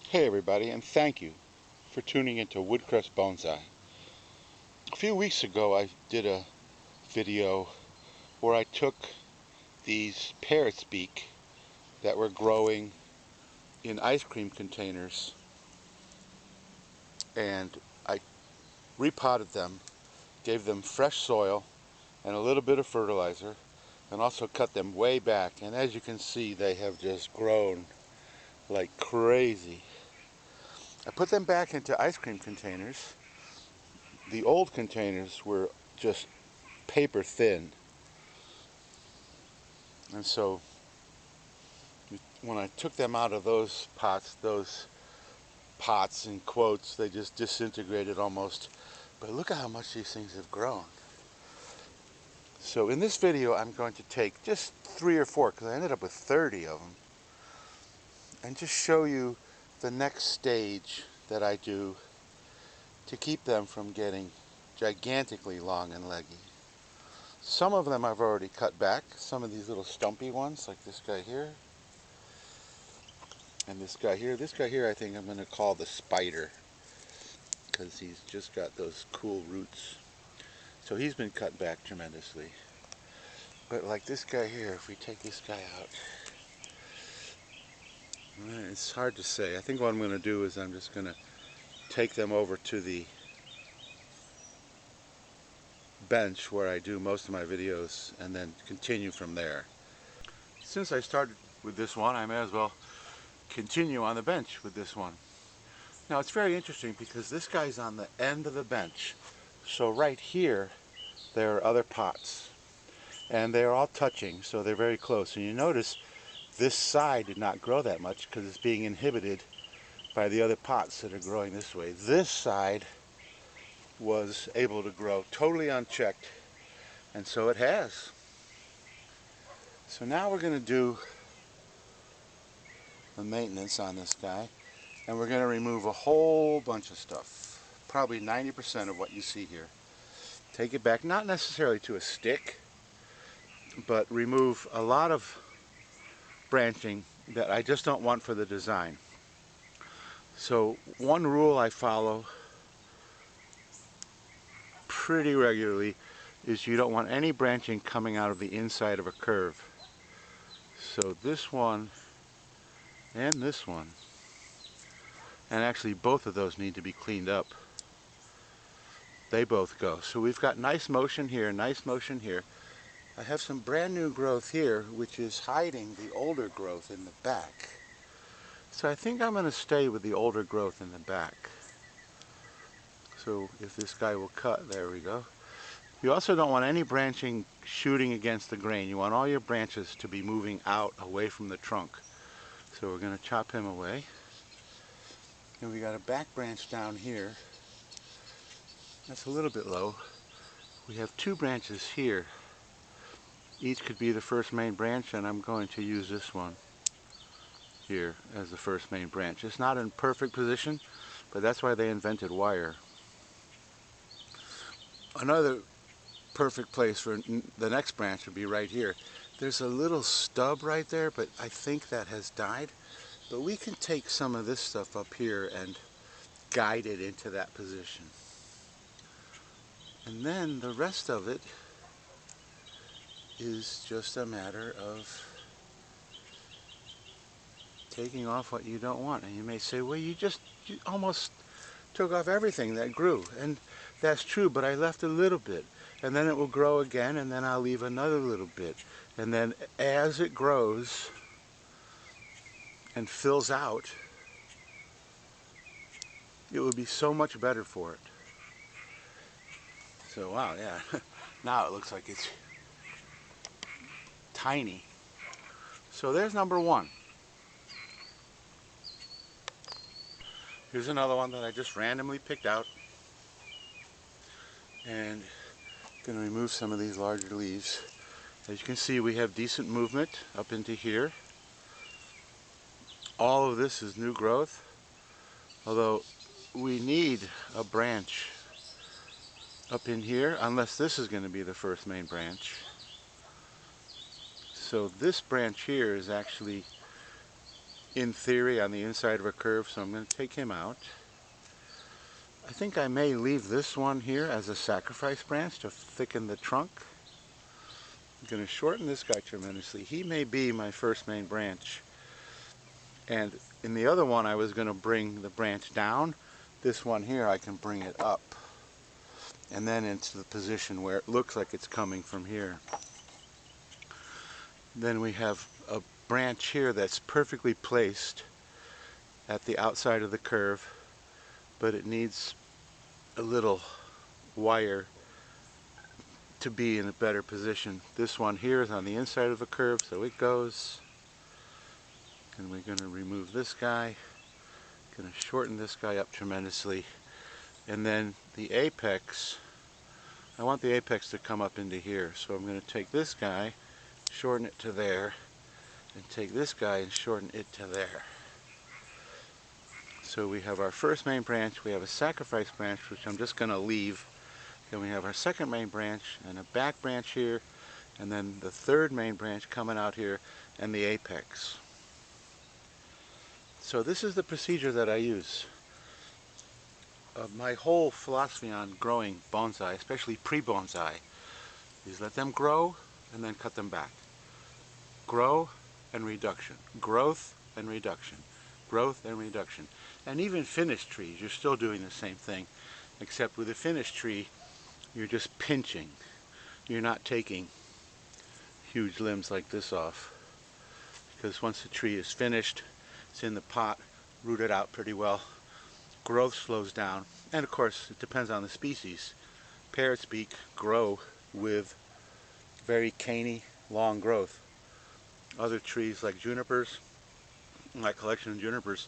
Hey everybody, and thank you for tuning into Woodcrest Bonsai. A few weeks ago I did a video where I took these Parrot's Beak that were growing in ice cream containers and I repotted them, gave them fresh soil and a little bit of fertilizer, and also cut them way back, and as you can see they have just grown like crazy. I put them back into ice cream containers. The old containers were just paper thin, and so when I took them out of those pots in quotes, they just disintegrated almost. But look at how much these things have grown. So in this video I'm going to take just 3 or 4, because I ended up with 30 of them, and just show you the next stage that I do to keep them from getting gigantically long and leggy. Some of them I've already cut back, some of these little stumpy ones, like this guy here, and this guy here. This guy here I think I'm going to call the spider, because he's just got those cool roots. So he's been cut back tremendously. But like this guy here, if we take this guy out, it's hard to say. I think what I'm going to do is I'm just going to take them over to the bench where I do most of my videos and then continue from there. Since I started with this one, I may as well continue on the bench with this one. Now it's very interesting because this guy's on the end of the bench. So right here there are other pots, and they're all touching, so they're very close. And you notice this side did not grow that much because it's being inhibited by the other pots that are growing this way. This side was able to grow totally unchecked, and so it has. So now we're going to do the maintenance on this guy, and we're going to remove a whole bunch of stuff, probably 90% of what you see here. Take it back, not necessarily to a stick, but remove a lot of branching that I just don't want for the design. So one rule I follow pretty regularly is you don't want any branching coming out of the inside of a curve. So this one and this one, and actually both of those need to be cleaned up. They both go. So we've got nice motion here, nice motion here. I have some brand new growth here which is hiding the older growth in the back. So I think I'm going to stay with the older growth in the back. So if this guy will cut, there we go. You also don't want any branching shooting against the grain. You want all your branches to be moving out away from the trunk. So we're going to chop him away. And we got a back branch down here. That's a little bit low. We have 2 branches here. Each could be the first main branch, and I'm going to use this one here as the first main branch. It's not in perfect position, but that's why they invented wire. Another perfect place for the next branch would be right here. There's a little stub right there, but I think that has died. But we can take some of this stuff up here and guide it into that position. And then the rest of it is just a matter of taking off what you don't want. And you may say, well, you almost took off everything that grew. And that's true, but I left a little bit. And then it will grow again, and then I'll leave another little bit. And then as it grows and fills out, it will be so much better for it. So wow, yeah, now it looks like it's tiny. So there's number 1. Here's another one that I just randomly picked out. And I'm going to remove some of these larger leaves. As you can see, we have decent movement up into here. All of this is new growth, although we need a branch up in here, unless this is going to be the first main branch. So this branch here is actually in theory on the inside of a curve, so I'm going to take him out. I think I may leave this one here as a sacrifice branch to thicken the trunk. I'm going to shorten this guy tremendously. He may be my first main branch. And in the other one I was going to bring the branch down. This one here I can bring it up and then into the position where it looks like it's coming from here. Then we have a branch here that's perfectly placed at the outside of the curve, but it needs a little wire to be in a better position. This one here is on the inside of the curve, so it goes. And we're going to remove this guy. Going to shorten this guy up tremendously. And then the apex, I want the apex to come up into here. So I'm going to take this guy, shorten it to there, and take this guy and shorten it to there. So we have our first main branch, we have a sacrifice branch, which I'm just going to leave. Then we have our second main branch and a back branch here, and then the third main branch coming out here, and the apex. So this is the procedure that I use. My whole philosophy on growing bonsai, especially pre-bonsai, is let them grow and then cut them back. Grow and reduction. Growth and reduction. Growth and reduction. And even finished trees, you're still doing the same thing, except with a finished tree, you're just pinching. You're not taking huge limbs like this off. Because once the tree is finished, it's in the pot, rooted out pretty well, growth slows down. And of course, it depends on the species. Parrot's beak grow with very caney, long growth. Other trees like junipers, my collection of junipers,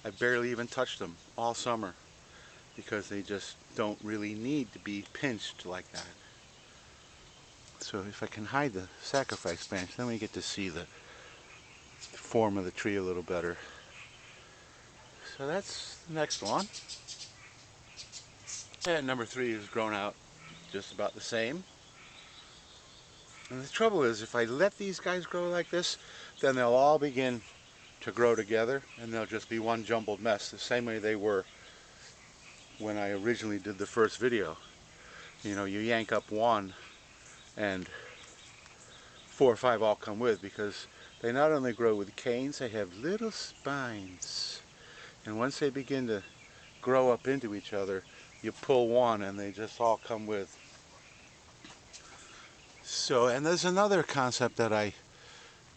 I barely even touched them all summer because they just don't really need to be pinched like that. So if I can hide the sacrifice branch, then we get to see the form of the tree a little better. So that's the next one. And number 3 is grown out just about the same. And the trouble is, if I let these guys grow like this, then they'll all begin to grow together and they'll just be one jumbled mess, the same way they were when I originally did the first video. You know, you yank up one and 4 or 5 all come with, because they not only grow with canes, they have little spines. And once they begin to grow up into each other, you pull one and they just all come with. So, and there's another concept that I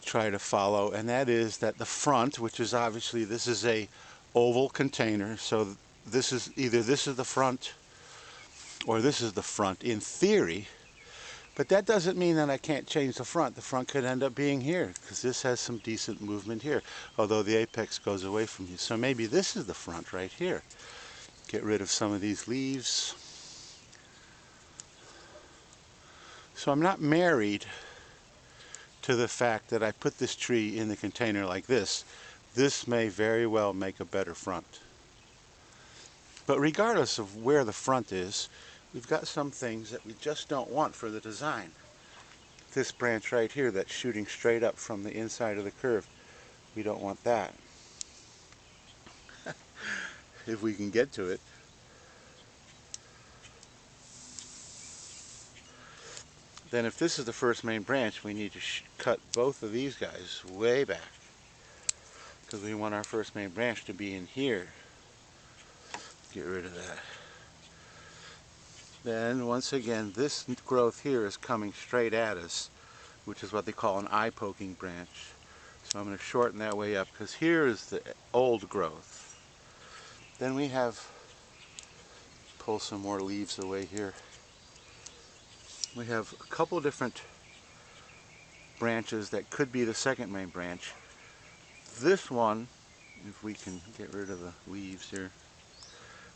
try to follow, and that is that the front, which is obviously, this is a oval container, so this is either this is the front or this is the front in theory, but that doesn't mean that I can't change the front. The front could end up being here because this has some decent movement here, although the apex goes away from you. So maybe this is the front right here. Get rid of some of these leaves. So I'm not married to the fact that I put this tree in the container like this. This may very well make a better front. But regardless of where the front is, we've got some things that we just don't want for the design. This branch right here that's shooting straight up from the inside of the curve, we don't want that. If we can get to it. Then if this is the first main branch, we need to cut both of these guys way back, because we want our first main branch to be in here. Get rid of that. Then once again, this growth here is coming straight at us, which is what they call an eye-poking branch. So I'm going to shorten that way up, because here is the old growth. Then we have, pull some more leaves away here. We have a couple different branches that could be the second main branch. This one, if we can get rid of the leaves here,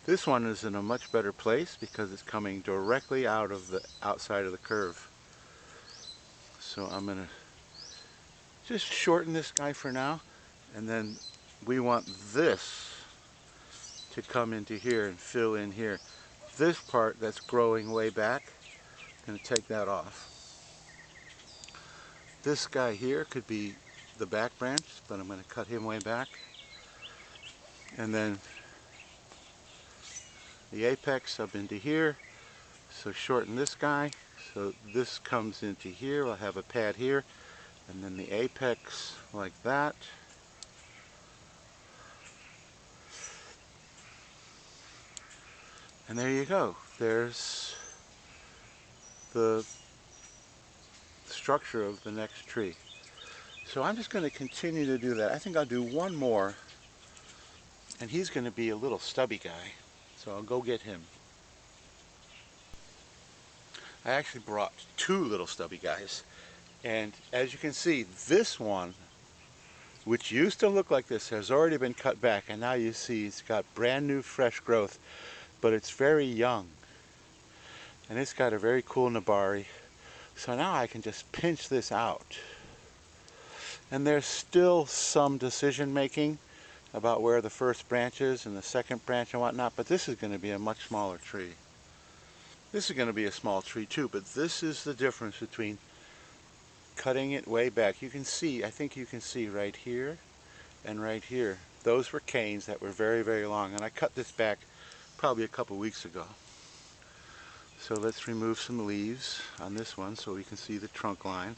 this one is in a much better place because it's coming directly out of the outside of the curve. So I'm going to just shorten this guy for now, and then we want this to come into here and fill in here. This part that's growing way back, I'm going to take that off. This guy here could be the back branch, but I'm going to cut him way back. And then the apex up into here, so shorten this guy. So this comes into here, I'll have a pad here, and then the apex like that. And there you go. There's the structure of the next tree. So I'm just going to continue to do that. I think I'll do one more, and he's going to be a little stubby guy. So I'll go get him. I actually brought two little stubby guys. And as you can see, this one, which used to look like this, has already been cut back. And now you see it's got brand new fresh growth, but it's very young. And it's got a very cool nabari. So now I can just pinch this out. And there's still some decision making about where the first branch is and the second branch and whatnot, but this is going to be a much smaller tree. This is going to be a small tree too, but this is the difference between cutting it way back. You can see, I think you can see right here and right here. Those were canes that were very, very long, and I cut this back probably a couple weeks ago. So let's remove some leaves on this one so we can see the trunk line.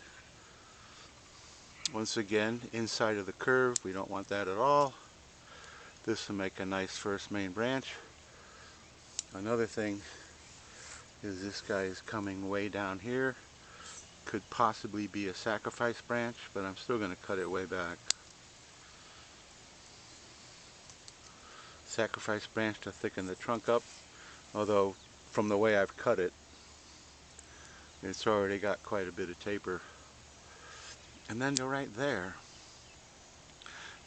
Once again, inside of the curve, we don't want that at all. This will make a nice first main branch. Another thing is this guy is coming way down here. Could possibly be a sacrifice branch, but I'm still going to cut it way back. Sacrifice branch to thicken the trunk up, although from the way I've cut it, it's already got quite a bit of taper. And then go right there,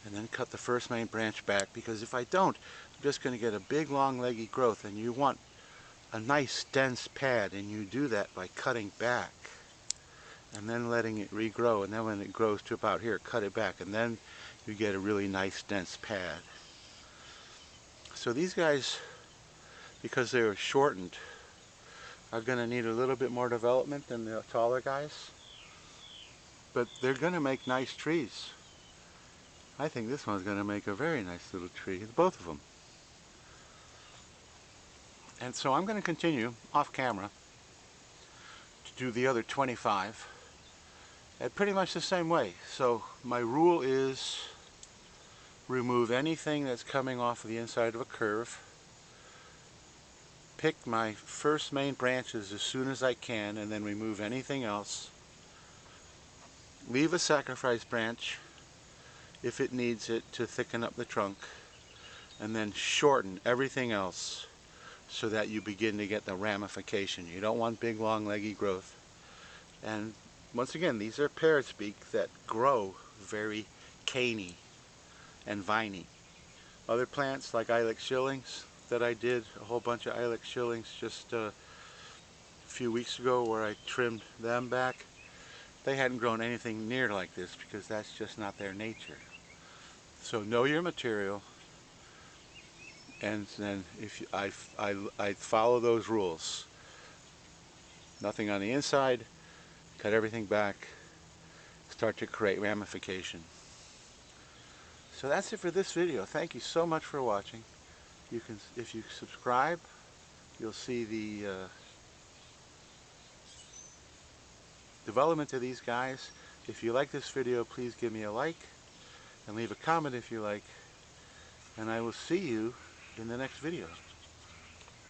and then cut the first main branch back, because if I don't, I'm just going to get a big long leggy growth, and you want a nice dense pad, and you do that by cutting back and then letting it regrow, and then when it grows to about here, cut it back, and then you get a really nice dense pad. So these guys, because they were shortened, are going to need a little bit more development than the taller guys, but they're going to make nice trees. I think this one's going to make a very nice little tree, both of them. And so I'm going to continue off camera to do the other 25 at pretty much the same way. So my rule is remove anything that's coming off of the inside of a curve, pick my first main branches as soon as I can, and then remove anything else. Leave a sacrifice branch if it needs it to thicken up the trunk, and then shorten everything else so that you begin to get the ramification. You don't want big long leggy growth. And once again, these are parrot's beak that grow very caney and viney. Other plants like ilex shillings that I did a whole bunch of ilex shillings just a few weeks ago, where I trimmed them back, they hadn't grown anything near like this because that's just not their nature. So know your material, and then if you, I follow those rules. Nothing on the inside, cut everything back, start to create ramification. So that's it for this video. Thank you so much for watching. You can, if you subscribe, you'll see the development of these guys. If you like this video, please give me a like and leave a comment if you like, and I will see you in the next video.